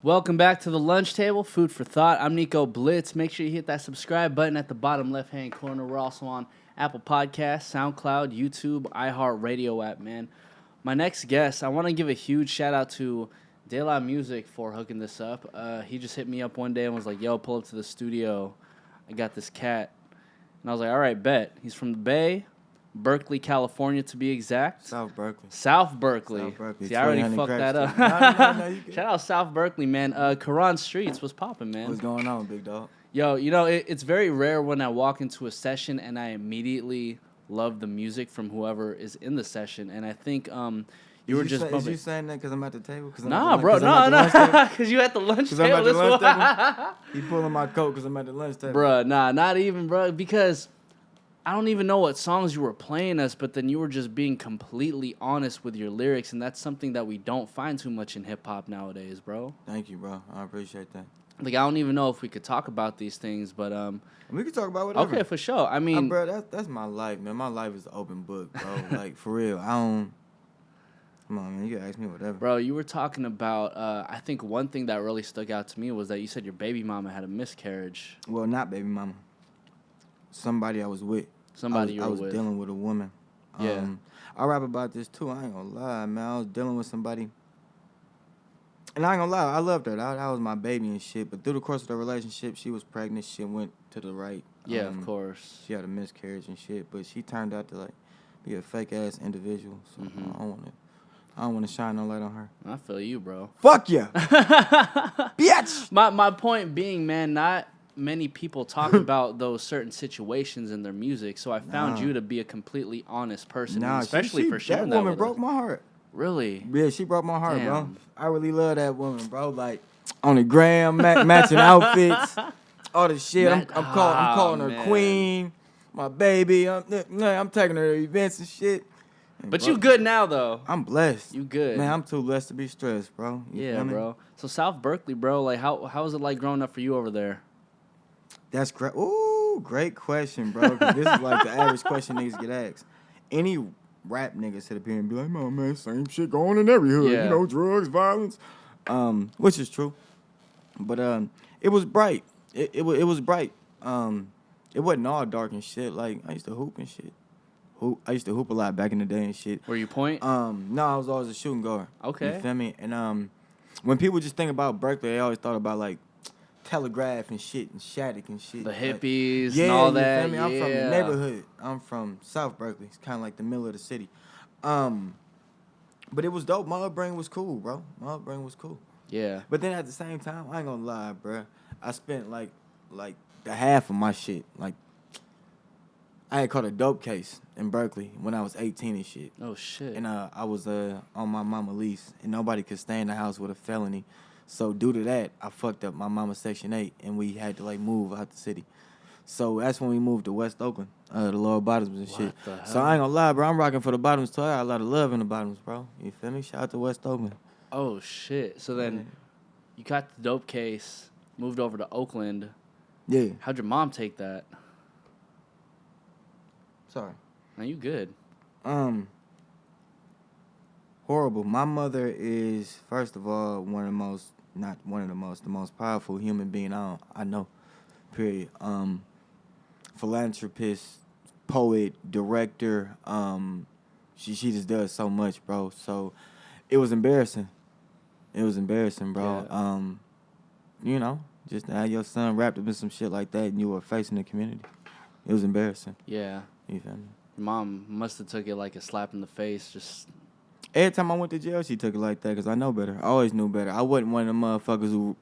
Welcome back to the lunch table, food for thought. I'm Nico Blitz. Make sure you hit that subscribe button at the bottom left-hand corner. We're also on Apple Podcasts, SoundCloud, YouTube, iHeartRadio app, man. My next guest, I want to give a huge shout-out to De La Music for hooking this up. He just hit me up one day and was like, yo, pull up to the studio. I got this cat. And I was like, all right, bet. He's from the Bay, Berkeley, California, to be exact. South Berkeley. South Berkeley. See, I already fucked that up. No, you Shout out South Berkeley, man. Koran Streets, what's popping, man? What's going on, big dog? Yo, you know, it's very rare when I walk into a session and I immediately love the music from whoever is in the session. And I think you were just bumping. Is you saying that because I'm at the table? Nah, bro, no. Because you at the lunch table. I'm at the lunch table? He pulling my coat because I'm at the lunch table. Bruh, nah, not even, bro. Because I don't even know what songs you were playing us, but then you were just being completely honest with your lyrics, and that's something that we don't find too much in hip-hop nowadays, bro. Thank you, bro. I appreciate that. Like, I don't even know if we could talk about these things, but we can talk about whatever. Okay, for sure. I mean, bro, that's my life, man. My life is an open book, bro. Like, for real. I don't. Come on, man. You can ask me whatever. Bro, you were talking about, I think one thing that really stuck out to me was that you said your baby mama had a miscarriage. Well, not baby mama. Somebody I was with. Somebody I was dealing with a woman. Yeah. I rap about this, too. I ain't gonna lie, man. I was dealing with somebody. And I ain't gonna lie, I loved her. That was my baby and shit. But through the course of the relationship, she was pregnant. Shit went to the right. Yeah, of course. She had a miscarriage and shit. But she turned out to, like, be a fake-ass individual. So I don't want to shine no light on her. I feel you, bro. Fuck yeah. Bitch! My point being, man, not many people talk about those certain situations in their music, so I found you to be a completely honest person, especially for sharing that. That woman broke my heart. Really? Yeah, she broke my heart, Damn. bro. I really love that woman, bro. Like, on the gram, matching outfits, all the shit. I'm calling her queen, my baby. I'm taking her to events and shit. And but bro, you good now, though. I'm blessed. You good. Man, I'm too blessed to be stressed, bro. Yeah, bro. So South Berkeley, bro, like, how is it like growing up for you over there? That's great. Ooh, great question, bro. 'Cause this is like the average question niggas get asked. Any rap niggas sit up here and be like, "Oh man, same shit going in every hood. Yeah. You know, drugs, violence," which is true. But it was bright. It was bright. It wasn't all dark and shit. Like I used to hoop and shit. I used to hoop a lot back in the day and shit. Were you point? No, I was always a shooting guard. Okay. You feel me? And when people just think about Berkeley, they always thought about like Telegraph and shit and Shattuck and shit. The like, hippies and all that. Feel me? I'm from the neighborhood. I'm from South Berkeley. It's kind of like the middle of the city. But it was dope. My upbringing was cool, bro. My upbringing was cool. Yeah. But then at the same time, I ain't gonna lie, bro. I spent like the half of my shit. Like I had caught a dope case in Berkeley when I was 18 and shit. Oh shit. And I was on my mama lease, and nobody could stay in the house with a felony. So due to that, I fucked up my mama's Section 8, and we had to like move out the city. So that's when we moved to West Oakland, the Lower Bottoms and shit. The hell? So I ain't gonna lie, bro. I'm rocking for the Bottoms too. I got a lot of love in the Bottoms, bro. You feel me? Shout out to West Oakland. Oh shit. So then you got the dope case, moved over to Oakland. Yeah. How'd your mom take that? Sorry. Now you good. Horrible. My mother is, first of all, the most powerful human being I know. Period. Philanthropist, poet, director. She just does so much, bro. So it was embarrassing. It was embarrassing, bro. Yeah. You know, just to have your son wrapped up in some shit like that and you were facing the community. It was embarrassing. Yeah. You feel me? Your mom must have took it like a slap in the face. Just Every time I went to jail, she took it like that because I know better. I always knew better. I wasn't one of them motherfuckers who...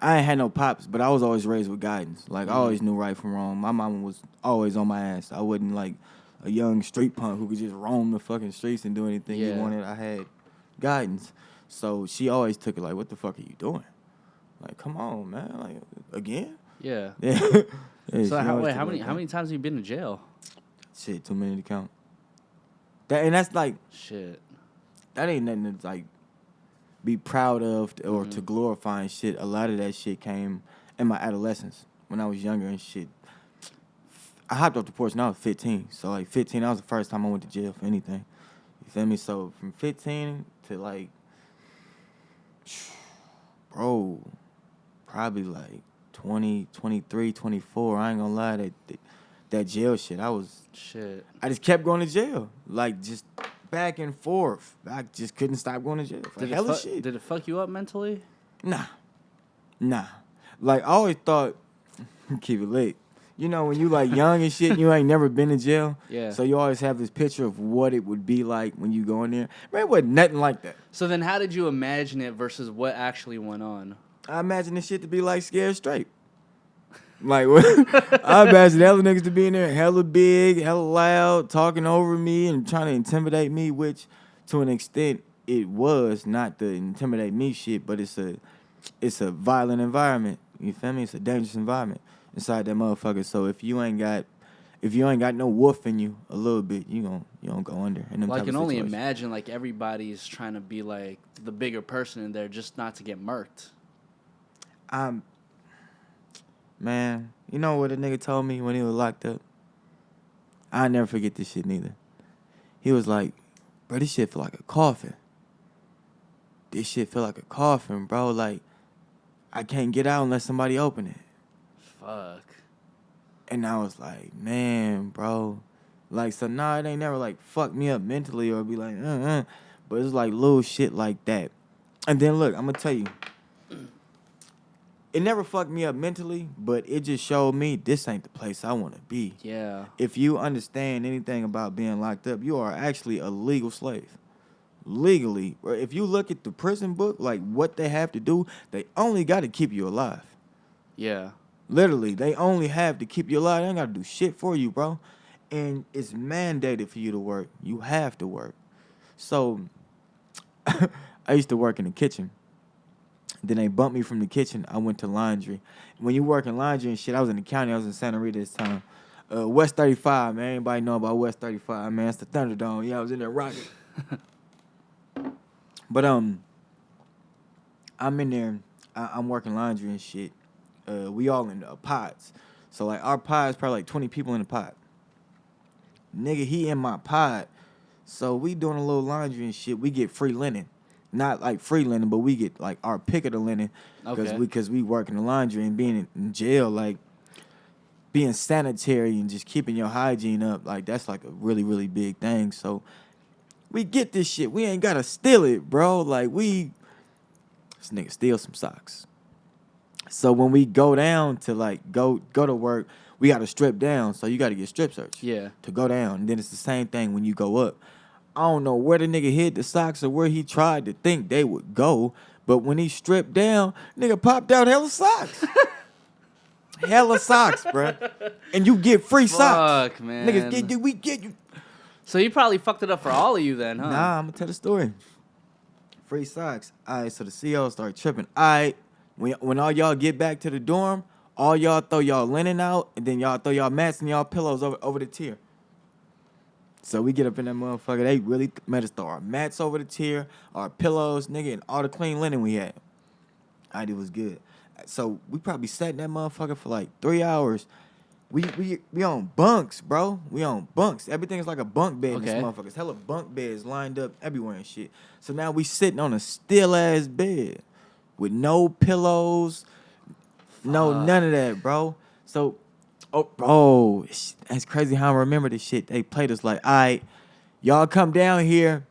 I ain't had no pops, but I was always raised with guidance. Like, I always knew right from wrong. My mama was always on my ass. I wasn't like a young street punk who could just roam the fucking streets and do anything he wanted. I had guidance. So she always took it like, what the fuck are you doing? Like, come on, man. Like, again? yeah. Yeah. So how many times have you been to jail? Shit, too many to count. That's like... Shit. That ain't nothing to, like, be proud of or to glorify and shit. A lot of that shit came in my adolescence when I was younger and shit. I hopped off the porch when I was 15. So, like, 15, that was the first time I went to jail for anything. You feel me? So, from 15 to, like, bro, probably like 20, 23, 24. I ain't gonna lie, that jail shit, I just kept going to jail. Like, just back and forth. I just couldn't stop going to jail. Shit. Did it fuck you up mentally? Nah. Like, I always thought, keep it lit. You know, when you like young and shit, you ain't never been to jail. Yeah. So you always have this picture of what it would be like when you go in there. Man, it wasn't nothing like that. So then how did you imagine it versus what actually went on? I imagine this shit to be like Scared Straight. Like, I imagine hella niggas to be in there hella big, hella loud, talking over me and trying to intimidate me, which to an extent it was not the intimidate me shit, but it's a violent environment. You feel me? It's a dangerous environment inside that motherfucker. So if you ain't got no wolf in you a little bit, you don't go under. Well, I can only imagine like everybody's trying to be like the bigger person in there just not to get murked. Man, you know what a nigga told me when he was locked up? I'll never forget this shit neither. He was like, bro, this shit feel like a coffin. This shit feel like a coffin, bro. Like, I can't get out unless somebody open it. Fuck. And I was like, man, bro. Like, so nah, it ain't never like fuck me up mentally or be like, But it's like little shit like that. And then look, I'm gonna tell you. It never fucked me up mentally, but it just showed me this ain't the place I want to be. Yeah. If you understand anything about being locked up, you are actually a legal slave. Legally. If you look at the prison book, like what they have to do, they only got to keep you alive. Yeah. Literally, they only have to keep you alive. They ain't got to do shit for you, bro. And it's mandated for you to work. You have to work. So, I used to work in the kitchen. Then they bumped me from the kitchen. I went to laundry. When you work in laundry and shit, I was in the county. I was in Santa Rita this time. West 35, man. Anybody know about West 35, man? It's the Thunderdome. Yeah, I was in there rocking. But I'm in there. I'm working laundry and shit. We all in pods. So, like, our pod is probably like 20 people in the pod. Nigga, he in my pod. So, we doing a little laundry and shit. We get free linen. Not like free linen, but we get like our pick of the linen because we work in the laundry and being in jail, like being sanitary and just keeping your hygiene up, like that's like a really, really big thing. So we get this shit. We ain't gotta steal it, bro. Like this nigga steal some socks. So when we go down to like go to work, we gotta strip down. So you gotta get strip search. Yeah. To go down. And then it's the same thing when you go up. I don't know where the nigga hid the socks or where he tried to think they would go, but when he stripped down, nigga popped out hella socks. Hella socks, bruh. And you get free socks. Fuck, man. Niggas we get you. So you probably fucked it up for all of you then, huh? Nah, I'm gonna tell the story. Free socks. All right, so the CO started tripping. All right, when all y'all get back to the dorm, all y'all throw y'all linen out, and then y'all throw y'all mats and y'all pillows over the tier. So we get up in that motherfucker. They really made us throw our mats over the tier, our pillows, nigga, and all the clean linen we had. It was good. So we probably sat in that motherfucker for like 3 hours. We on bunks, bro. We on bunks. Everything's like a bunk bed in this motherfucker. It's hella bunk beds lined up everywhere and shit. So now we sitting on a still-ass bed with no pillows, none of that, bro. So... Oh, bro, that's crazy how I remember this shit. They played us like, all right, y'all come down here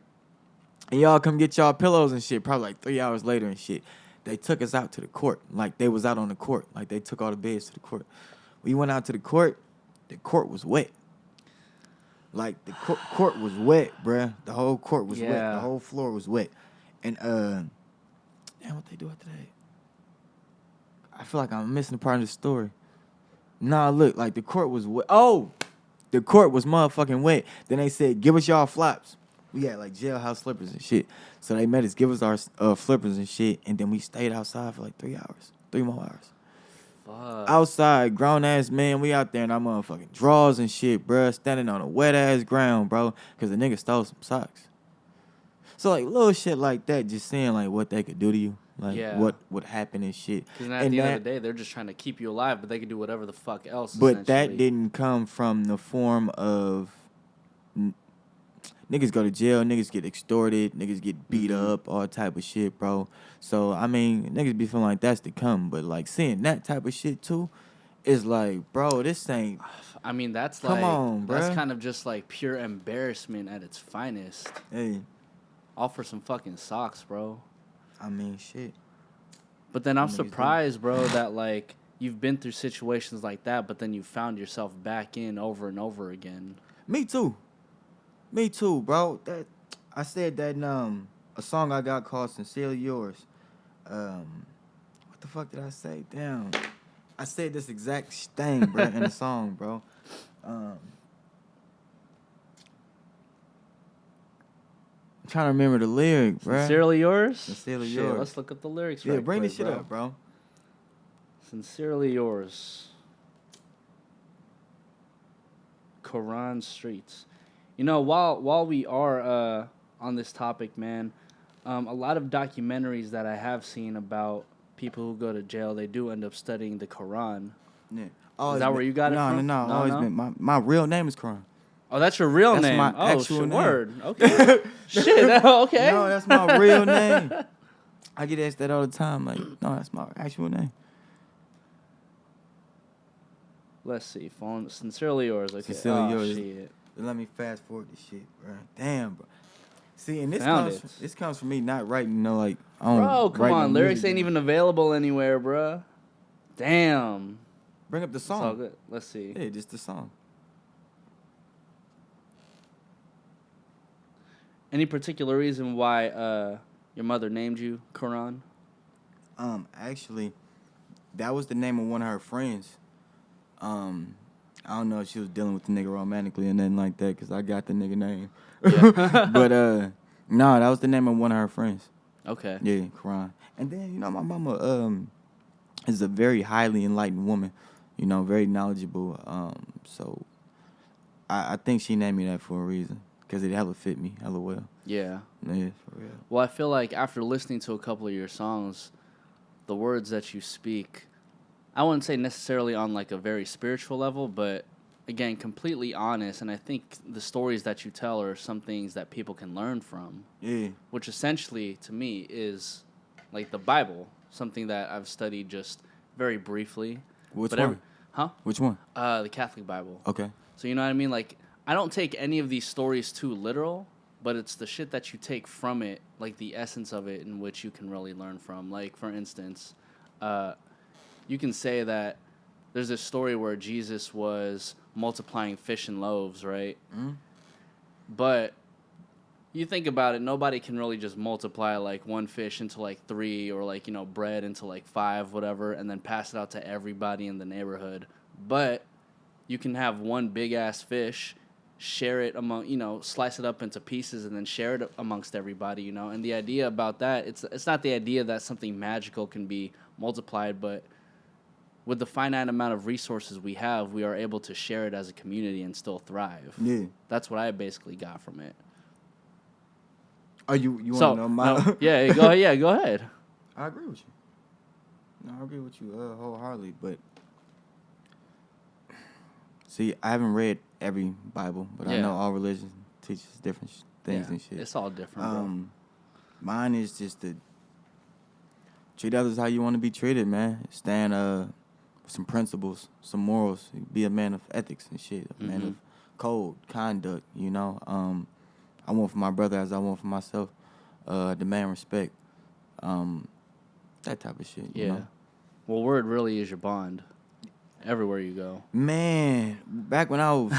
and y'all come get y'all pillows and shit. Probably like 3 hours later and shit. They took us out to the court. Like they was out on the court. Like they took all the beds to the court. We went out to the court was wet. Like the court was wet, bruh. The whole court was wet. The whole floor was wet. And damn, what they do after that? I feel like I'm missing a part of the story. Nah, look, like the court was wet. Oh, the court was motherfucking wet. Then they said, give us y'all flops. We had like jailhouse slippers and shit. So they made us give us our flippers and shit. And then we stayed outside for like 3 hours. 3 more hours. Fuck. Outside, grown ass man, we out there in our motherfucking drawers and shit, bruh. Standing on a wet ass ground, bro. Because the nigga stole some socks. So like little shit like that, just seeing like what they could do to you. Like, what would happen and shit. Because at the end of the day, they're just trying to keep you alive, but they can do whatever the fuck else, but that didn't come from the form of... niggas go to jail, niggas get extorted, niggas get beat up, all type of shit, bro. So, I mean, niggas be feeling like that's to come. But, like, seeing that type of shit, too, is like, bro, this ain't... I mean, that's Come like... on, That's bruh. kind of just, like, pure embarrassment at its finest. Hey, All for some fucking socks, bro. I mean, shit. But then I'm Niggas do. surprised, bro, that, like, you've been through situations like that, but then you found yourself back in over and over again. Me too, bro. That I said that in a song I got called "Sincerely Yours." What the fuck did I say? Damn, I said this exact thing, bro, in the song, bro. I'm trying to remember the lyric, bro. Sincerely yours? Sincerely Shit, yours. let's look up the lyrics Yeah, right bring quick, this shit bro. up, bro. Sincerely yours. Koran Streets. You know, while we are on this topic, man, a lot of documentaries that I have seen about people who go to jail, they do end up studying the Quran. Yeah. Is that where you got it from? No. Always been my real name is Koran. Oh, that's your real That's name. my Oh, actual shit, name. word. Okay. Shit. Okay. No, that's my real name. I get asked that all the time. Like, no, that's my actual name. Let's see. Phone. Sincerely yours. Okay. Sincerely yours. Shit. Let me fast forward this shit, bro. Damn, bro. See, and Found this comes from me not writing, like, I don't Bro, come write no on. Lyrics music. ain't even available anywhere, bro. Damn. Bring up the It's all song. good. Let's see. Yeah, just the song. Any particular reason why your mother named you Quran? Actually, that was the name of one of her friends. I don't know if she was dealing with the nigga romantically or nothing like that, because I got the nigga name. Yeah. But, no, that was the name of one of her friends. Okay. Yeah, Quran. And then, you know, my mama is a very highly enlightened woman, you know, very knowledgeable. So I think she named me that for a reason, because it hella fit me hella well. Yeah. Yeah, for real. Well, I feel like after listening to a couple of your songs, the words that you speak, I wouldn't say necessarily on like a very spiritual level, but again, completely honest. And I think the stories that you tell are some things that people can learn from. Yeah. Which essentially, to me, is like the Bible, something that I've studied just very briefly. Which one? Which one? The Catholic Bible. Okay. So you know what I mean? Like, I don't take any of these stories too literal, but it's the shit that you take from it, like the essence of it, in which you can really learn from. Like, for instance, you can say that there's this story where Jesus was multiplying fish and loaves, right? Mm-hmm. But you think about it, nobody can really just multiply like one fish into like 3 or like, you know, bread into like 5, whatever, and then pass it out to everybody in the neighborhood. But you can have one big ass fish, share it among, you know, slice it up into pieces and then share it amongst everybody, you know. And the idea about that, it's not the idea that something magical can be multiplied, but with the finite amount of resources we have, we are able to share it as a community and still thrive. Yeah. That's what I basically got from it. Oh, you want to know my... No, yeah, go ahead. I agree with you. No, I agree with you wholeheartedly, but... See, I haven't read every Bible, but I know all religions teaches different things and shit. It's all different, bro. Mine is just to treat others how you want to be treated, man. Stand with some principles, some morals. Be a man of ethics and shit. A man of code, conduct, you know. I want for my brother as I want for myself. Demand respect. That type of shit, you know. Well, word really is your bond. Everywhere you go. Man, back when I was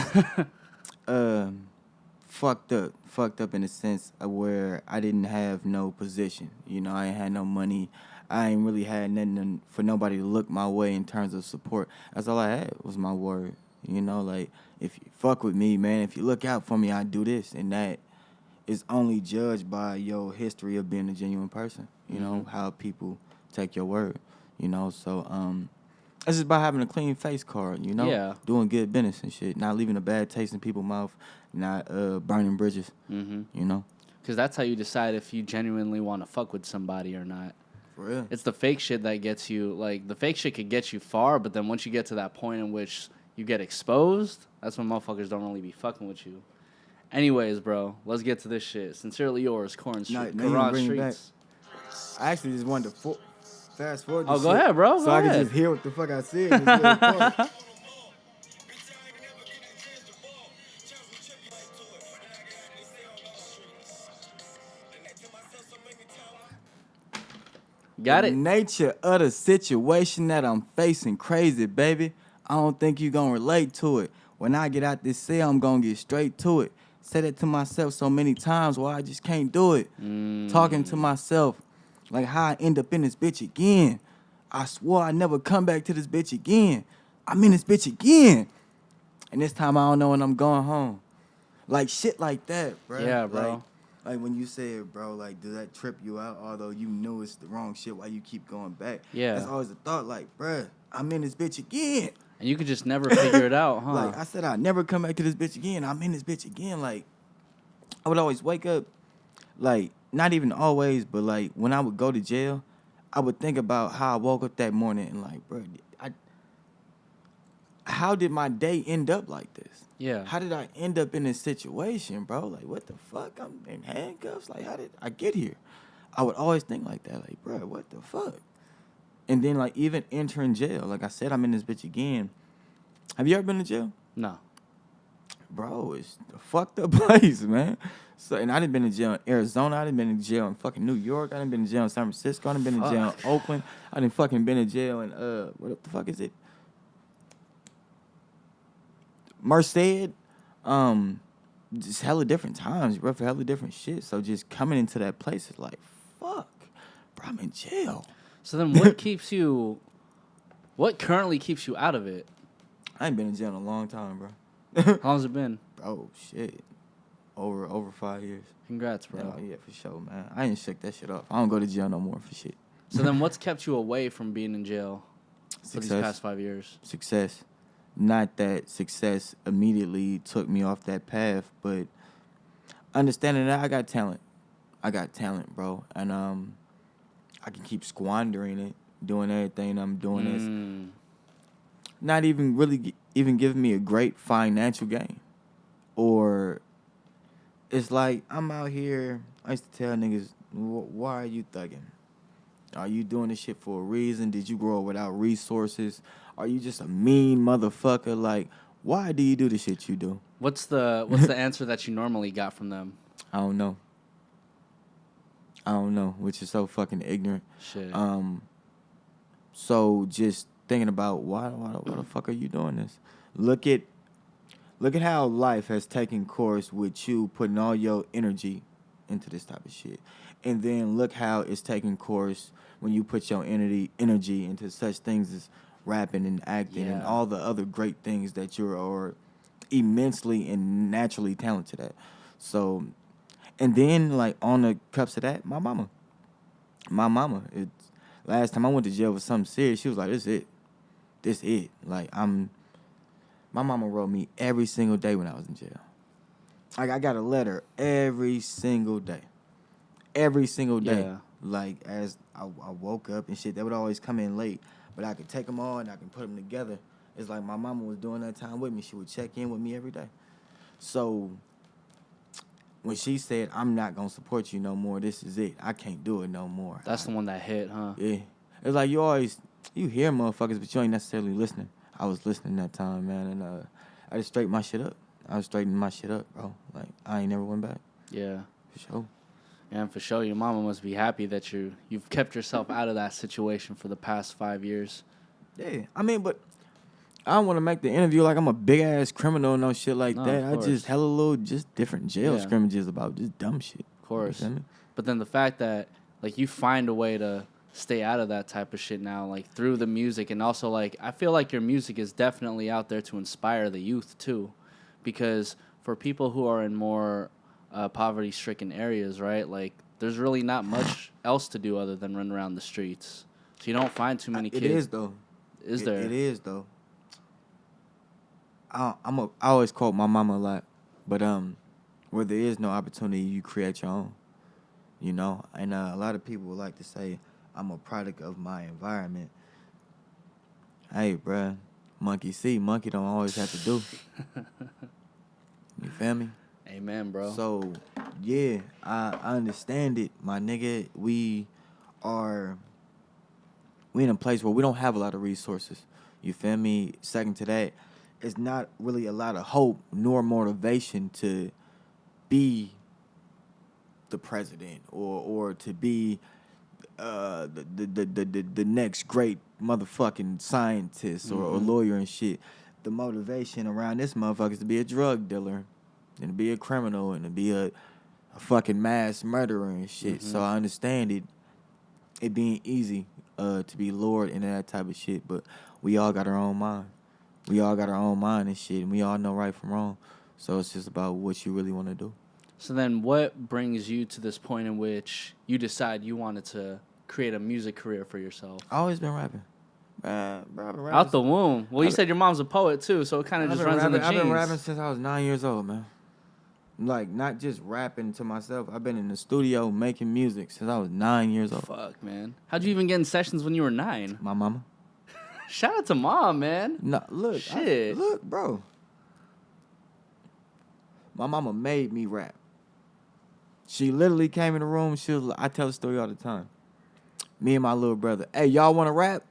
fucked up in the sense of where I didn't have no position. You know, I ain't had no money. I ain't really had nothing for nobody to look my way in terms of support. That's all I had was my word. You know, like, if you fuck with me, man, if you look out for me, I do this. And that is only judged by your history of being a genuine person. You know, how people take your word. You know, so it's just about having a clean face card, you know? Yeah. Doing good business and shit. Not leaving a bad taste in people's mouth. Not burning bridges, you know? Because that's how you decide if you genuinely want to fuck with somebody or not. For real. It's the fake shit that gets you, like, the fake shit could get you far, but then once you get to that point in which you get exposed, that's when motherfuckers don't really be fucking with you. Anyways, bro, let's get to this shit. Sincerely yours, Koran Streets. Koran Streets. I actually just wanted to fast forward. Oh, go ahead, bro. So I can just hear what the fuck I said. In this little part. Got The it. nature of the situation that I'm facing, crazy, baby. I don't think you gonna relate to it. When I get out this cell, I'm gonna get straight to it. Said it to myself so many times why I just can't do it. Talking to myself like how I end up in this bitch again. I swore I'd never come back to this bitch again. I'm in this bitch again. And this time I don't know when I'm going home. Like shit like that, bro. Yeah, bro. Like when you said, bro, like, does that trip you out? Although you know it's the wrong shit, why you keep going back? Yeah. That's always the thought, like, bro, I'm in this bitch again. And you could just never figure it out, huh? Like, I said I'd never come back to this bitch again. I'm in this bitch again. Like, I would always wake up, like, not even always, but, like, when I would go to jail, I would think about how I woke up that morning and, like, bro, how did my day end up like this? Yeah. How did I end up in this situation, bro? Like, what the fuck? I'm in handcuffs. Like, how did I get here? I would always think like that. Like, bro, what the fuck? And then, like, even entering jail. Like I said, I'm in this bitch again. Have you ever been to jail? No. Bro, it's a fucked up place, man. So, and I done been in jail in Arizona. I done been in jail in fucking New York. I done been in jail in San Francisco. I done been in jail in Oakland. I done fucking been in jail in, what the fuck is it? Merced, just hella different times, bro, for hella different shit. So just coming into that place is like, fuck, bro, I'm in jail. So then what currently keeps you out of it? I ain't been in jail in a long time, bro. How long's it been? Bro, shit, over 5 years. Congrats, bro. Yeah, for sure, man. I ain't shook that shit off. I don't go to jail no more for shit. So then what's kept you away from being in jail for these past 5 years? Success. Not that success immediately took me off that path, but understanding that I got talent. I got talent, bro. And I can keep squandering it, doing everything I'm doing that's not even really even giving me a great financial gain. Or it's like I'm out here, I used to tell niggas, why are you thugging? Are you doing this shit for a reason? Did you grow up without resources? Are you just a mean motherfucker? Like, why do you do the shit you do? What's the answer that you normally got from them? I don't know, which is so fucking ignorant. Shit. So just thinking about why the fuck are you doing this? Look at how life has taken course with you putting all your energy into this type of shit. And then look how it's taking course when you put your energy into such things as rapping and acting and all the other great things that you're immensely and naturally talented at. So, and then like on the cups of that, my mama. It's last time I went to jail for something serious, she was like, this it. Like my mama wrote me every single day when I was in jail. Like I got a letter every single day. Yeah. Like as I woke up and shit, they would always come in late, but I could take them all and I can put them together. It's like my mama was doing that time with me. She would check in with me every day. So when she said, I'm not going to support you no more, this is it. I can't do it no more. That's the one that hit, huh? Yeah. It's like you hear motherfuckers, but you ain't necessarily listening. I was listening that time, man, and I just straightened my shit up. I was straightening my shit up, bro. Like, I ain't never went back. Yeah. For sure. And for sure, your mama must be happy that you've kept yourself out of that situation for the past 5 years. Yeah, I mean, but I don't want to make the interview like I'm a big-ass criminal and no shit like that. I just hella little, just different jail scrimmages about just dumb shit. Of course. You know? But then the fact that, like, you find a way to stay out of that type of shit now, like, through the music. And also, like, I feel like your music is definitely out there to inspire the youth, too. Because for people who are in more poverty-stricken areas, right, like, there's really not much else to do other than run around the streets. So you don't find too many kids. It is, though. Is there? It is, though. I always quote my mama a lot, but where there is no opportunity, you create your own, you know? And a lot of people would like to say, I'm a product of my environment. Hey, bruh, monkey see, monkey don't always have to do. You feel me? Amen, bro. So, yeah, I understand it, my nigga. We in a place where we don't have a lot of resources. You feel me? Second to that, it's not really a lot of hope nor motivation to be the president or to be the next great motherfucking scientist or lawyer and shit. The motivation around this motherfucker is to be a drug dealer and to be a criminal and to be a fucking mass murderer and shit. So I understand it being easy to be lured into that type of shit, but we all got our own mind. We all got our own mind and shit, and we all know right from wrong. So it's just about what you really want to do. So then what brings you to this point in which you decide you wanted to create a music career for yourself? I always been rapping. Bro, I've been rapping. Out the womb. Well, you said your mom's a poet, too, so it kind of just runs in the genes. I've been rapping since I was 9 years old, man. Like, not just rapping to myself. I've been in the studio making music since I was 9 years old. Fuck, man. How'd you even get in sessions when you were 9? My mama. Shout out to mom, man. No, look. Shit. Look, bro. My mama made me rap. She literally came in the room. She was like, I tell the story all the time. Me and my little brother. Hey, y'all want to rap?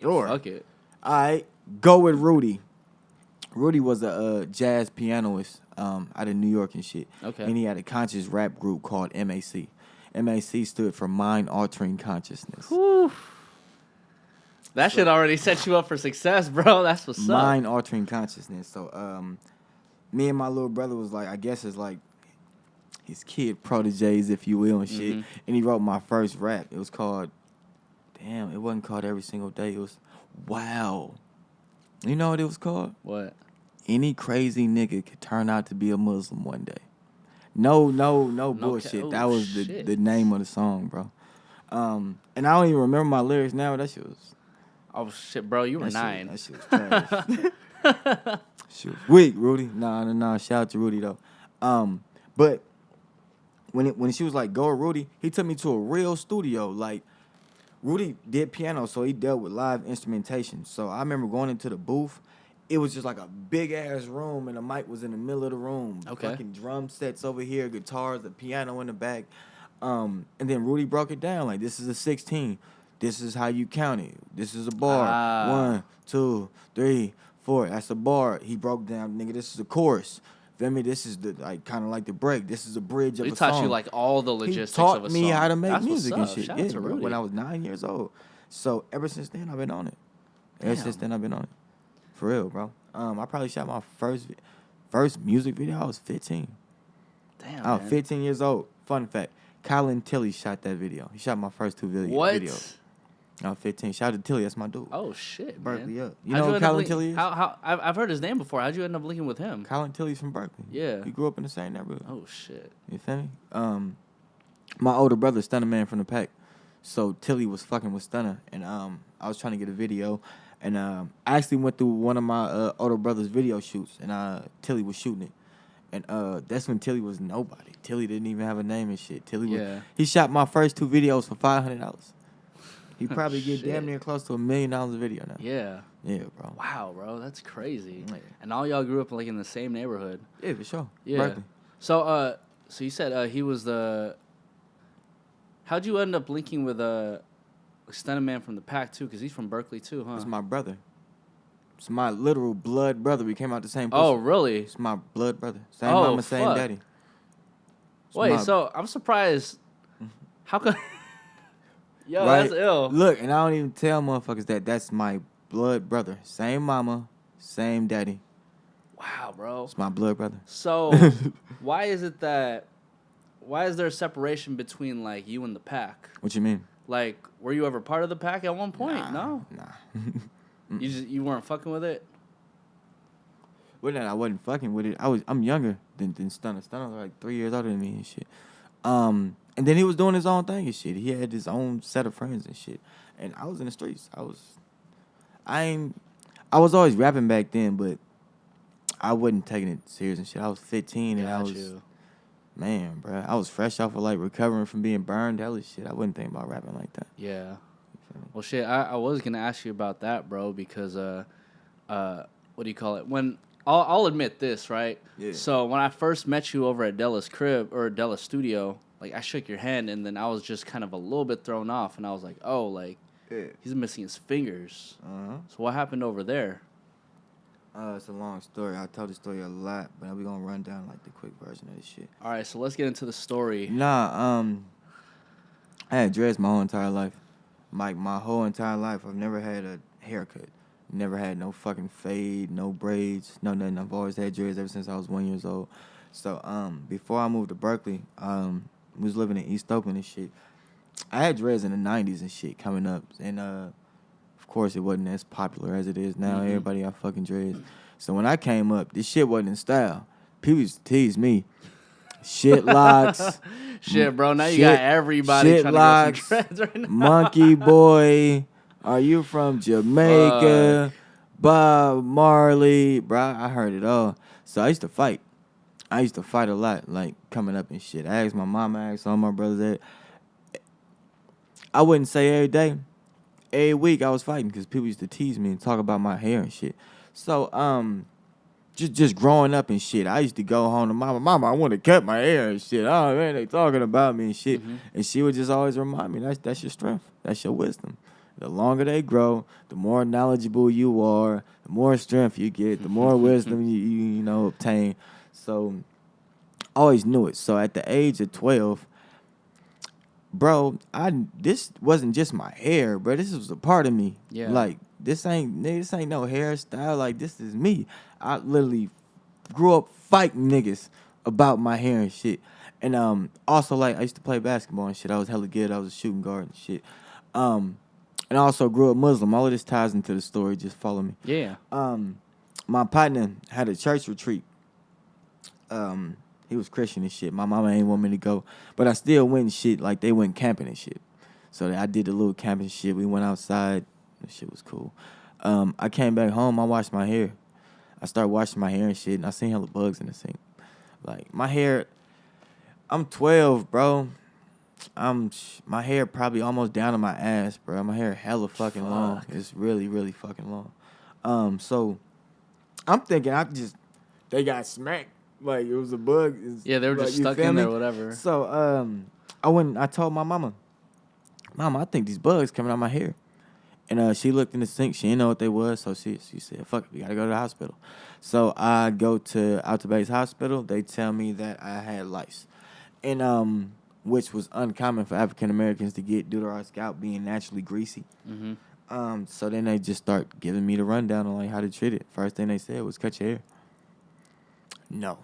Sure. Fuck it. All right. Go with Rudy. Rudy was a jazz pianist out of New York and shit. Okay. And he had a conscious rap group called MAC. MAC stood for Mind Altering Consciousness. Whew. That shit already set you up for success, bro. That's what's up. Mind Altering Consciousness. So me and my little brother was like, I guess it's like his kid proteges, if you will, and shit. And he wrote my first rap. It was called, it wasn't called Every Single Day. It was, wow. You know what it was called? What? Any crazy nigga could turn out to be a Muslim one day. No bullshit. That was the name of the song, bro. And I don't even remember my lyrics now, but that shit was... Oh, shit, bro. You were 9. That shit was trash. She was weak, Rudy. Nah. Shout out to Rudy, though. But when she was like, go with Rudy, he took me to a real studio. Like, Rudy did piano, so he dealt with live instrumentation. So I remember going into the booth. It was just like a big-ass room, and the mic was in the middle of the room. Okay. Fucking drum sets over here, guitars, the piano in the back. And then Rudy broke it down. Like, this is a 16. This is how you count it. This is a bar. 1, 2, 3, 4. That's a bar. He broke down, nigga, this is a chorus. Feel me? This is the kind of like the break. This is a bridge of a song. He taught you like all the logistics he taught of a me song. how to make That's music and shit. Shout Yeah, out to bro, Rudy. when I was 9 years old. So ever since then, I've been on it. Ever since then, I've been on it. For real, bro. I probably shot my first music video. I was 15. Damn, I was 15 years old. Fun fact. Colin Tilley shot that video. He shot my first 2 videos. What? I was 15. Shout out to Tilley. That's my dude. Oh, shit, Berkeley, man. up. You know who Colin Tilley is? I've heard his name before. How'd you end up linking with him? Colin Tilley's from Berkeley. Yeah. We grew up in the same neighborhood. Oh, shit. You feel me? My older brother, Stunner Man from the Pack. So Tilly was fucking with Stunner. And I was trying to get a video. And I actually went through one of my older brother's video shoots. And Tilly was shooting it. And that's when Tilly was nobody. Tilly didn't even have a name and shit. He shot my first 2 videos for $500. He probably get damn near close to $1 million a video now. Yeah. Yeah, bro. Wow, bro, that's crazy. Yeah. And all y'all grew up like in the same neighborhood. Yeah, for sure. Yeah. Berkeley. So you said he was how'd you end up linking with Stunner Man from the Pack too? Because he's from Berkeley too, huh? It's my brother. It's my literal blood brother. We came out the same pussy. Oh, really? It's my blood brother. Same mama, same daddy. Wait, so I'm surprised. How come? Yo, right? That's ill. Look, and I don't even tell motherfuckers that's my blood brother. Same mama, same daddy. Wow, bro. It's my blood brother. So, why is there a separation between like you and the Pack? What you mean? Like, were you ever part of the Pack at one point? No. Nah. You weren't fucking with it. Well, I wasn't fucking with it. I'm younger than Stunner. Stunner was like 3 years older than me and shit. And then he was doing his own thing and shit. He had his own set of friends and shit. And I was in the streets. I was always rapping back then, but I wasn't taking it serious and shit. I was 15 and man, bro. I was fresh off of like recovering from being burned. That was shit. I wasn't thinking about rapping like that. Yeah. Well, shit, I was going to ask you about that, bro, because, what do you call it? I'll admit this, right? Yeah. So when I first met you over at Della's crib or Della's studio, like I shook your hand and then I was just kind of a little bit thrown off, and I was like, oh, like he's missing his fingers. So what happened over there? It's a long story. I told the story a lot, but we're gonna run down like the quick version of this shit. All right, so let's get into the story. Nah, I had dreads my whole entire life. Like my whole entire life, I've never had a haircut. Never had no fucking fade, no braids, no nothing. I've always had dreads ever since I was 1 year old. So before I moved to Berkeley, was living in East Oakland and shit. I had dreads in the 90s and shit coming up, and of course it wasn't as popular as it is now. Mm-hmm. Everybody got fucking dreads. So when I came up, this shit wasn't in style. People used to tease me. Shit locks. Shit, bro. Now you got everybody shit trying locks, to get some dreads right now. Monkey boy. Are you from Jamaica? Bob Marley. Bro, I heard it all. So I used to fight. I used to fight a lot, like coming up and shit. I asked my mom, I asked all my brothers that. I wouldn't say every day. Every week I was fighting because people used to tease me and talk about my hair and shit. So, just growing up and shit, I used to go home to mama, I want to cut my hair and shit. Oh, man, they talking about me and shit. Mm-hmm. And she would just always remind me, that's your strength. That's your wisdom. The longer they grow, the more knowledgeable you are, the more strength you get, the more wisdom you obtain. So, I always knew it. So, at the age of 12, bro, this wasn't just my hair, bro. This was a part of me. Yeah. Like, this ain't no hairstyle. Like, this is me. I literally grew up fighting niggas about my hair and shit. And also, like, I used to play basketball and shit. I was hella good. I was a shooting guard and shit. And I also grew up Muslim. All of this ties into the story. Just follow me. Yeah. My partner had a church retreat. He was Christian and shit. My mama ain't want me to go. But I still went and shit. Like, they went camping and shit. So I did the little camping shit. We went outside. That shit was cool. I came back home. I washed my hair. I started washing my hair and shit. And I seen hella bugs in the sink. Like, my hair... I'm 12, bro. My hair probably almost down to my ass, bro. My hair hella fucking long. It's really, really fucking long. So I'm thinking they got smacked. Like, it was a bug. Yeah, they were just stuck in there or whatever. So I told my mama, I think these bugs coming out my hair. And she looked in the sink. She didn't know what they was. So she said, fuck it, we got to go to the hospital. So I go to Outer Base Hospital. They tell me that I had lice. And which was uncommon for African Americans to get due to our scalp being naturally greasy. Mm-hmm. So then they just start giving me the rundown on like how to treat it. First thing they said was cut your hair. No.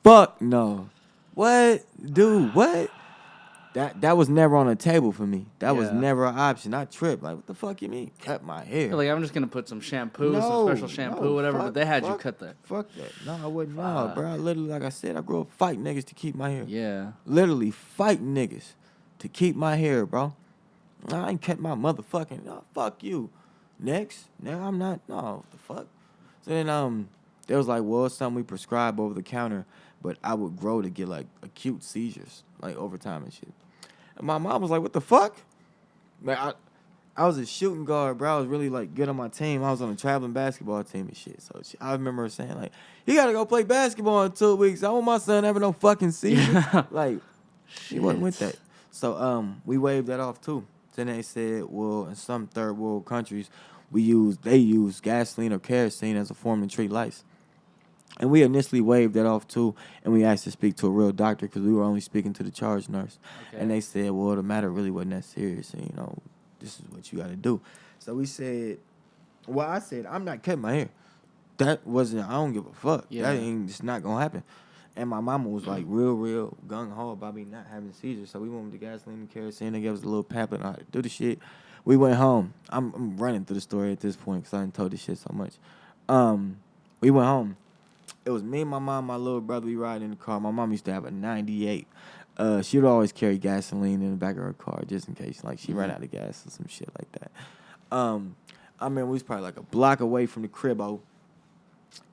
Fuck no. What? Dude, what? That was never on the table for me. That was never an option. I tripped. Like, what the fuck you mean? Cut my hair. You're like, I'm just going to put some shampoo, some special shampoo, whatever. But they had you cut that. Fuck that. No, I wouldn't. No, bro. Literally, like I said, I grew up fighting niggas to keep my hair. Yeah. Literally fighting niggas to keep my hair, bro. I ain't cut my motherfucking... No, fuck you. Next. No, I'm not... No, what the fuck? So then, they was like, well, it's something we prescribe over the counter, but I would grow to get, like, acute seizures, like, over time and shit. And my mom was like, what the fuck? Like, I was a shooting guard, bro. I was really, like, good on my team. I was on a traveling basketball team and shit. So I remember her saying, like, you got to go play basketball in 2 weeks. I don't want my son having no fucking seizure. Like, she wasn't with that. So we waved that off, too. Then they said, well, in some third world countries, they use gasoline or kerosene as a form to treat lice. And we initially waved that off, too, and we asked to speak to a real doctor because we were only speaking to the charge nurse. Okay. And they said, well, the matter really wasn't that serious, and, this is what you got to do. So we said, well, I said, I'm not cutting my hair. I don't give a fuck. Yeah. It's not going to happen. And my mama was, like, real gung-ho about me not having seizures. So we went with the gasoline and kerosene. They gave us a little pamphlet on how to do the shit. We went home. I'm running through the story at this point because I done told this shit so much. We went home. It was me, my mom, my little brother. We riding in the car. My mom used to have a 98. She would always carry gasoline in the back of her car just in case, like, she ran out of gas or some shit like that. I mean, we was probably like a block away from the cribbo.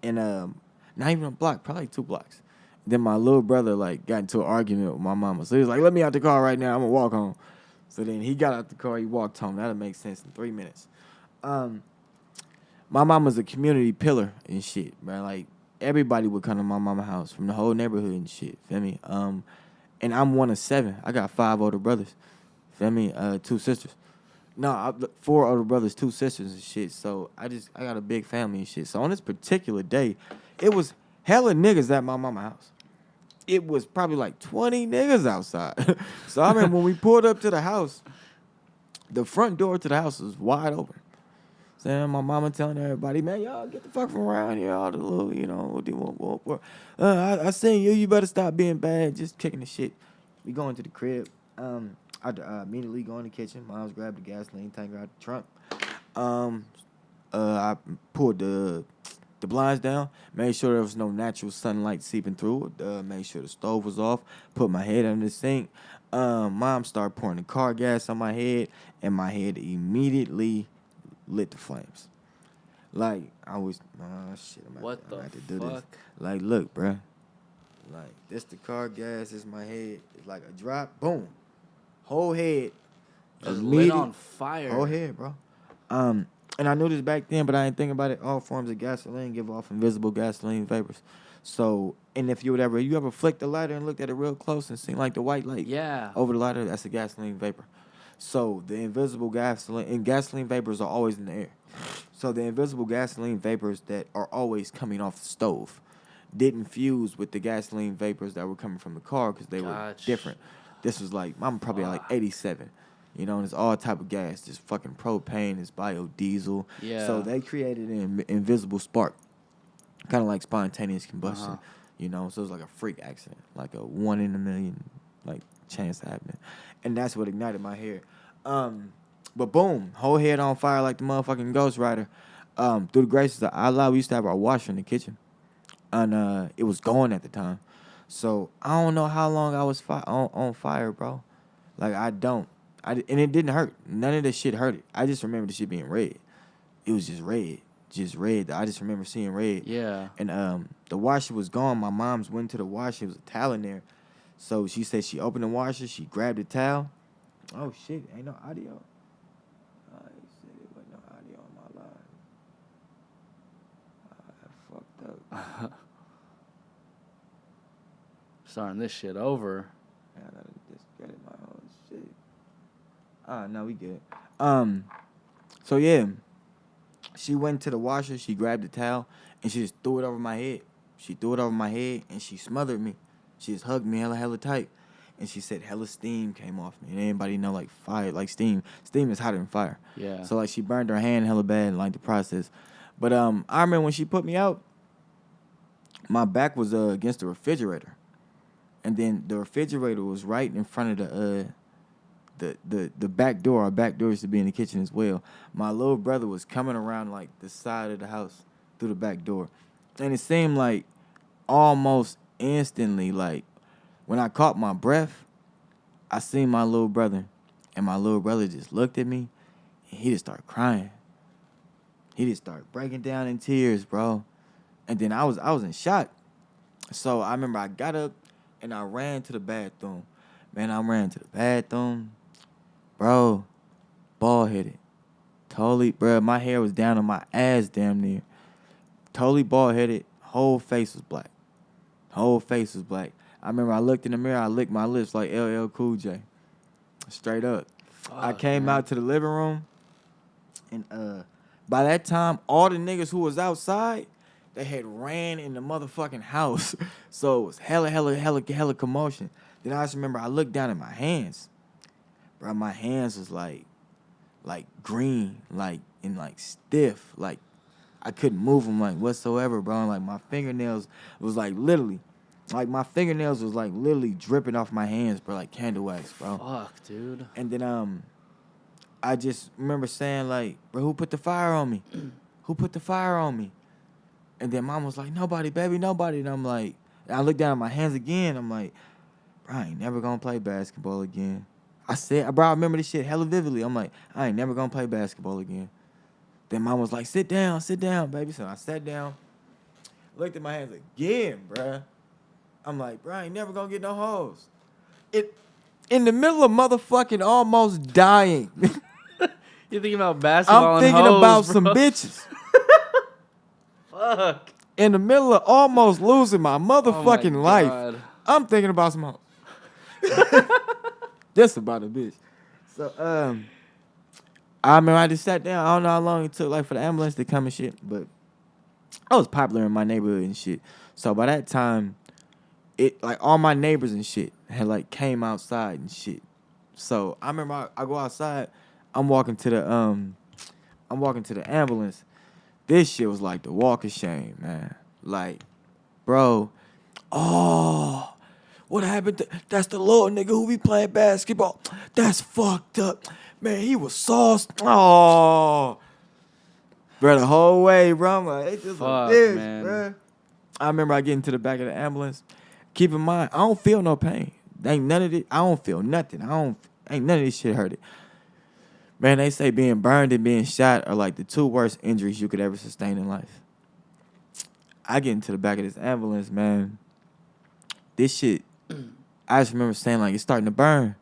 And not even a block, probably 2 blocks. Then my little brother, like, got into an argument with my mama. So he was like, let me out the car right now. I'm going to walk home. So then he got out the car. He walked home. That'll make sense in 3 minutes. my mama's a community pillar and shit, man. Like everybody would come to my mama's house from the whole neighborhood and shit. Feel me? And I'm one of 7. I got 5 older brothers. Feel me? 2 sisters. No, 4 older brothers, 2 sisters and shit. So I got a big family and shit. So on this particular day, it was hella niggas at my mama's house. It was probably like 20 niggas outside. So I remember when we pulled up to the house, the front door to the house was wide open. Saying my mama telling everybody, man, y'all get the fuck from around here, all the little, you know, what do you want? I seen you better stop being bad, just kicking the shit. We going to the crib. I immediately go in the kitchen. Mom's grabbed the gasoline tank out the trunk. I pulled the blinds down, made sure there was no natural sunlight seeping through it, made sure the stove was off, put my head under the sink. Mom started pouring the car gas on my head, and my head immediately lit the flames. Like, I was, shit, I'm about to do this. Like, look, bruh. Like, this the car gas, this my head. It's like a drop, boom. Whole head. Just lit on fire. Whole head, bro. And I knew this back then, but I didn't think about it. All forms of gasoline give off invisible gasoline vapors. So, and if you ever flicked the lighter and looked at it real close and seen like the white light over the lighter, that's a gasoline vapor. So the invisible gasoline vapors are always in the air. So the invisible gasoline vapors that are always coming off the stove didn't fuse with the gasoline vapors that were coming from the car because they were different. This was like, I'm probably like 87. You know, and it's all type of gas. There's fucking propane, there's biodiesel. Yeah. So they created an invisible spark, kind of like spontaneous combustion. You know, so it was like a freak accident, like a 1 in a million, like, chance happening. And that's what ignited my hair. But boom, whole head on fire like the motherfucking Ghost Rider. Through the graces of Allah, we used to have our washer in the kitchen. And it was going at the time. So I don't know how long I was on fire, bro. Like, and it didn't hurt. None of this shit hurt. I just remember the shit being red. It was just red. Just red. I just remember seeing red. Yeah. And the washer was gone. My mom's went to the washer. There was a towel in there. So she said she opened the washer. She grabbed the towel. Oh, shit. Ain't no audio. I said it wasn't no audio on my line. I fucked up. Starting this shit over. Yeah, I gotta discredit my own shit. No, we good. So yeah, she went to the washer, she grabbed the towel, and she just threw it over my head. She threw it over my head, and she smothered me. She just hugged me hella tight. And she said hella steam came off me. And anybody know, like, fire, like steam. Steam is hotter than fire. Yeah. So, like, she burned her hand hella bad and, like, the process. But I remember when she put me out, my back was against the refrigerator. And then the refrigerator was right in front of the back door. Our back door used to be in the kitchen as well. My little brother was coming around, like, the side of the house through the back door. And it seemed like almost instantly, like, when I caught my breath, I seen my little brother. And my little brother just looked at me, and he just started crying. He just started breaking down in tears, bro. And then I was in shock. So I remember I got up, and I ran to the bathroom. Man, I ran to the bathroom. Bro, bald-headed. Totally, bro, my hair was down on my ass damn near. Totally bald-headed. Whole face was black. Whole face was black. I remember I looked in the mirror, I licked my lips like LL Cool J. Straight up. I came out to the living room, and by that time, all the niggas who was outside, they had ran in the motherfucking house. So it was hella commotion. Then I just remember I looked down at my hands. Bro, my hands was like green, like, and like stiff. Like, I couldn't move them like whatsoever, bro. And, like, my fingernails was like literally, like, my fingernails was like literally dripping off my hands, bro, like candle wax, bro. Fuck, dude. And then I just remember saying, like, bro, who put the fire on me? Who put the fire on me? And then mom was like, nobody, baby, nobody. And I'm like, I looked down at my hands again. I'm like, bro, I ain't never gonna play basketball again. I said, bro, I remember this shit hella vividly. I'm like, I ain't never gonna play basketball again. Then mom was like, sit down, baby. So I sat down, looked at my hands again, bro. I'm like, bro, I ain't never gonna get no hoes. In the middle of motherfucking almost dying. You thinking about basketball I'm thinking and hoes, about bro. some bitches. Fuck. In the middle of almost losing my motherfucking Oh my life, God. I'm thinking about some hoes. Just about a bitch. So, I remember I just sat down. I don't know how long it took, like, for the ambulance to come and shit, but I was popular in my neighborhood and shit. So by that time, it like all my neighbors and shit had like came outside and shit. So I remember I go outside. I'm walking to the ambulance. This shit was like the walk of shame, man. Like, bro, oh, what happened to, that's the little nigga who be playing basketball. That's fucked up. Man, he was sauced. Oh, bro, the whole way, bro. I'm like, it's just like Fuck, this, man. bro. I remember I get into the back of the ambulance. Keep in mind, I don't feel no pain. Ain't none of it. I don't feel nothing. Ain't none of this shit hurt it. Man, they say being burned and being shot are like the two worst injuries you could ever sustain in life. I get into the back of this ambulance, man. This shit, I just remember saying like, it's starting to burn.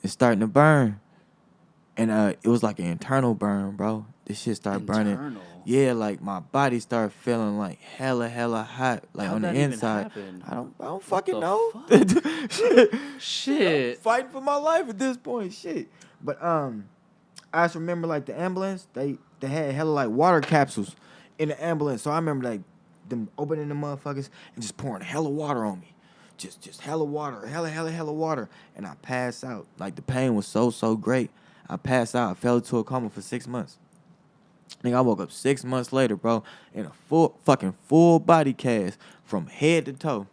It's starting to burn. And it was like an internal burn, bro. This shit started burning. Yeah, like my body started feeling like hella hot, like How'd on the that even inside. happen? I don't fucking know. Shit. I'm fighting for my life at this point, shit. But I just remember like the ambulance, they had hella like water capsules in the ambulance. So I remember like them opening the motherfuckers and just pouring hella water on me. Just hella water, hella water. And I passed out. Like the pain was so great. I passed out. I fell into a coma for 6 months. Nigga, I woke up 6 months later, bro, in a full body cast from head to toe.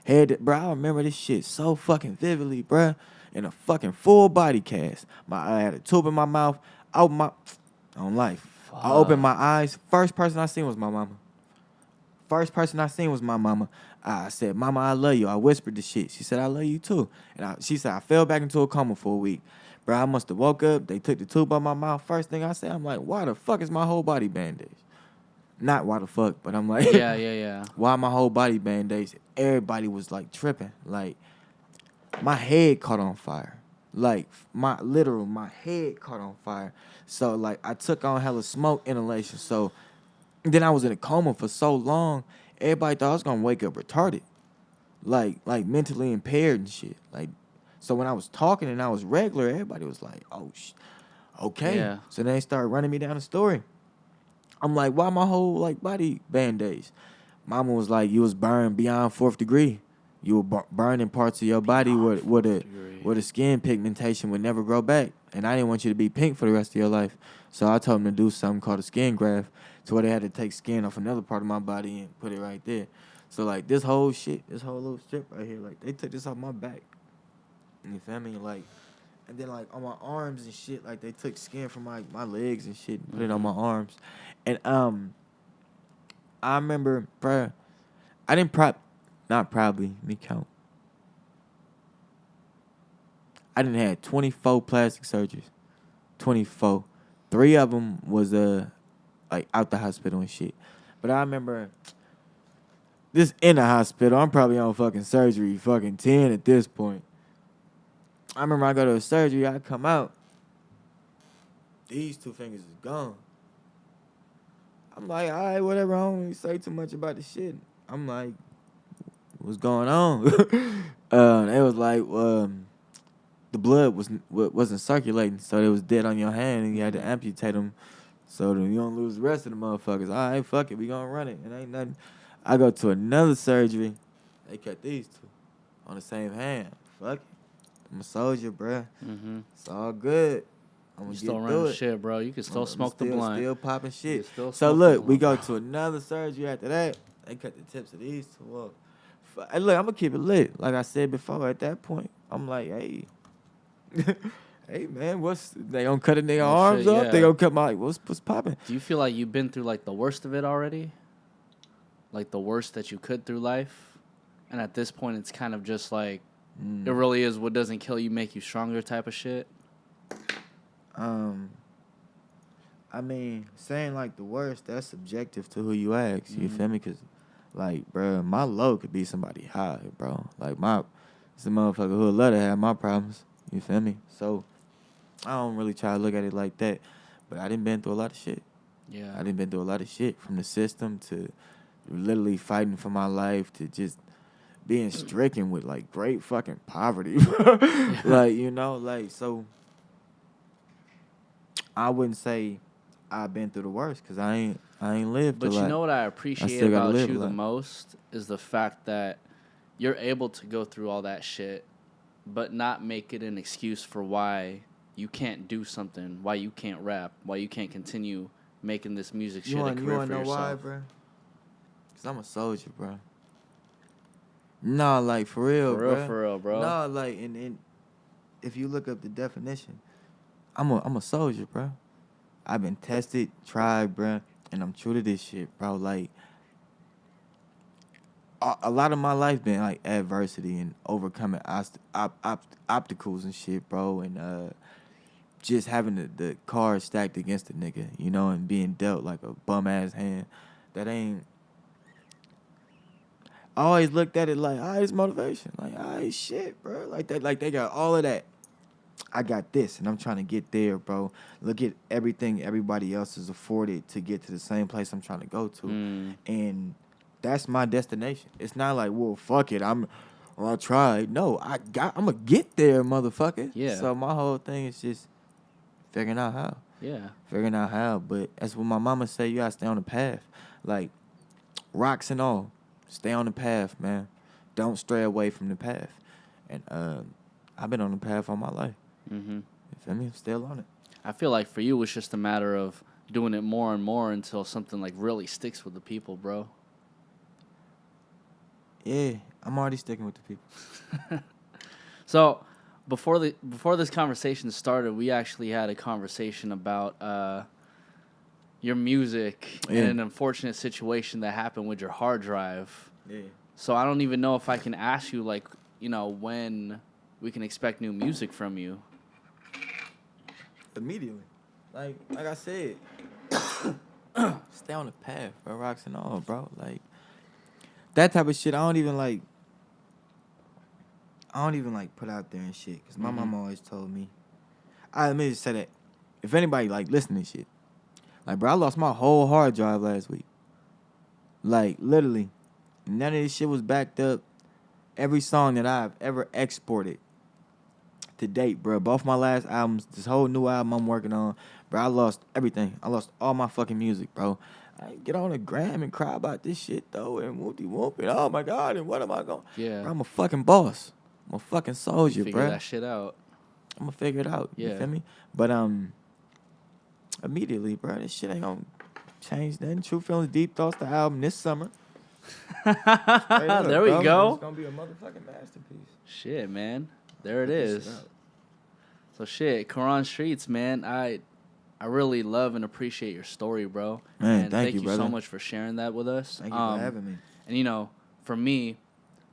Bro, I remember this shit so fucking vividly, bro. In a fucking full body cast. I had a tube in my mouth. I opened my eyes. First person I seen was my mama. I said, Mama, I love you. I whispered the shit. She said, I love you too. And she said, I fell back into a coma for a week. Bro, I must have woke up. They took the tube out of my mouth. First thing I said, I'm like, why the fuck is my whole body bandaged? Not why the fuck, but I'm like, Yeah. Why my whole body bandaged? Everybody was like tripping. Like, my head caught on fire. Like, my head caught on fire. So, like, I took on hella smoke inhalation. So, then I was in a coma for so long, everybody thought I was gonna wake up retarded. Like mentally impaired and shit. Like, so when I was talking and I was regular, everybody was like, oh, okay. Yeah. So then they started running me down the story. I'm like, why my whole, like, body bandaged? Mama was like, you was burned beyond 4th degree. You were burning parts of your body where the skin pigmentation would never grow back. And I didn't want you to be pink for the rest of your life. So I told them to do something called a skin graft, to where they had to take skin off another part of my body and put it right there. So, like, this whole little strip right here, like, they took this off my back. You feel me? Like, and then, like, on my arms and shit, like, they took skin from my legs and shit and put it on my arms. And I remember, bruh, I didn't not probably, let me count. I didn't have 24 plastic surgeries. 24. 3 of them was, like, out the hospital and shit. But I remember this in the hospital. I'm probably on fucking surgery, fucking 10 at this point. I remember I go to a surgery, I come out. These 2 fingers is gone. I'm like, all right, whatever. I don't really say too much about the shit. I'm like, what's going on? They was like, the blood wasn't circulating, so it was dead on your hand, and you had to amputate them so that you don't lose the rest of the motherfuckers. All right, fuck it, we gonna run it. It ain't nothing. I go to another surgery. They cut these 2 on the same hand. Fuck it. I'm a soldier, bruh. Mm-hmm. It's all good. I'm You gonna still get through running it. shit, bro. You can still smoke the blunt. Still popping shit. So look, we go to another surgery after that. They cut the tips of these 2 off. Hey, look, I'm gonna keep it lit. Like I said before, at that point, I'm like, hey, hey man, they gonna cut a nigga arms off? Yeah. They gonna cut my what's popping? Do you feel like you've been through like the worst of it already? Like the worst that you could through life? And at this point it's kind of just like it really is what doesn't kill you make you stronger type of shit? I mean, saying like the worst, that's subjective to who you ask. You feel me? Cause like, bro, my low could be somebody high, bro. Like it's a motherfucker who would love to have my problems. You feel me? So I don't really try to look at it like that. But I done been through a lot of shit. Yeah. I done been through a lot of shit, from the system to literally fighting for my life to just being stricken with like great fucking poverty. Like, you know, like, so I wouldn't say I've been through the worst, because I ain't lived But a lot. you know what I appreciate still gotta about live you a the lot. most is the fact that you're able to go through all that shit, but not make it an excuse for why you can't do something, why you can't rap, why you can't continue making this music shit a career You wanna for know yourself. why, bro? Because I'm a soldier, bro. Nah, like, for real, For real, bro. Nah, like, and if you look up the definition, I'm a soldier, bro. I've been tested, tried, bro, and I'm true to this shit, bro. Like, a lot of my life been like adversity and overcoming obstacles and shit, bro, and just having the cards stacked against the nigga, you know, and being dealt like a bum ass hand. That ain't. I always looked at it like, it's motivation, like, shit, bro, like that, like they got all of that. I got this, and I'm trying to get there, bro. Look at everything everybody else is afforded to get to the same place I'm trying to go to, and that's my destination. It's not like, well, fuck it, I tried. No, I'm gonna get there, motherfucker. Yeah. So my whole thing is just figuring out how. Yeah. Figuring out how, but that's what my mama say. You gotta stay on the path, like rocks and all. Stay on the path, man. Don't stray away from the path. And I've been on the path all my life. Mm-hmm. You feel me? I'm still on it. I feel like for you, it's just a matter of doing it more and more until something like really sticks with the people, bro. Yeah, I'm already sticking with the people. So before this conversation started, we actually had a conversation about your music and an unfortunate situation that happened with your hard drive. Yeah. So I don't even know if I can ask you, like, you know, when we can expect new music from you. Immediately. Like I said, stay on the path, bro. Rocks and all, bro. Like, that type of shit, I don't even like put out there and shit. Because my mom always told me. Let me just say that. If anybody, like, listening to shit. Like, bro, I lost my whole hard drive last week. Like, literally. None of this shit was backed up. Every song that I've ever exported to date, bro. Both my last albums, this whole new album I'm working on, bro, I lost everything. I lost all my fucking music, bro. I get on the gram and cry about this shit, though, and whoopty-whoop, and oh, my God, and what am I going? Yeah. Bro, I'm a fucking boss. I'm a fucking soldier, Figure bro. that shit out. I'm gonna figure it out. Yeah. You feel me? But immediately, bro, this shit ain't gonna change nothing. True Feelings, Deep Thoughts, the album this summer. There we go. It's gonna be a motherfucking masterpiece. Shit, man. There it Check this is. shit out. So shit, Koran Streets, man. I really love and appreciate your story, bro. Man, and thank you, so brother. much for sharing that with us. Thank you for having me. And you know, for me,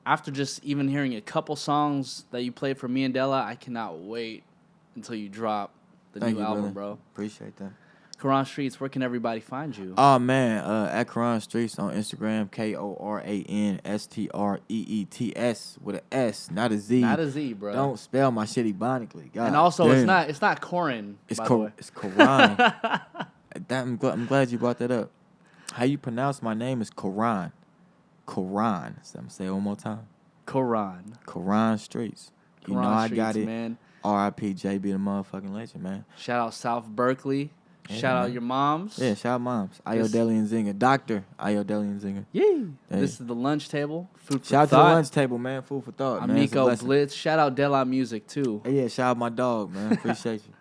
after just even hearing a couple songs that you played for me and Della, I cannot wait until you drop the Thank new you, album, brother. bro. Appreciate that. Koran Streets, where can everybody find you? Oh man, at Koran Streets on Instagram, KORANSTREETS with an S, not a Z. Not a Z, bro. Don't spell my shit ebonically. God and also, damn. it's not Koran. It's by the way. It's Koran. I'm glad you brought that up. How you pronounce my name is Koran. Koran. So I'm gonna say it one more time. Koran. Koran Streets. You Koran know I Streets, got it. man. R.I.P. JB the motherfucking legend, man. Shout out South Berkeley. Yeah, Shout out man. your moms. Yeah, shout out moms. Ayodele and Zinger. Dr. Ayodele and Zinger. Yee. Hey. This is the lunch table. Food for Shout out to thought. the lunch table, man. Food for thought, I'm man. It's a Nico blessing. Blitz. Shout out Della Music too. Hey, yeah, shout out my dog, man. Appreciate you.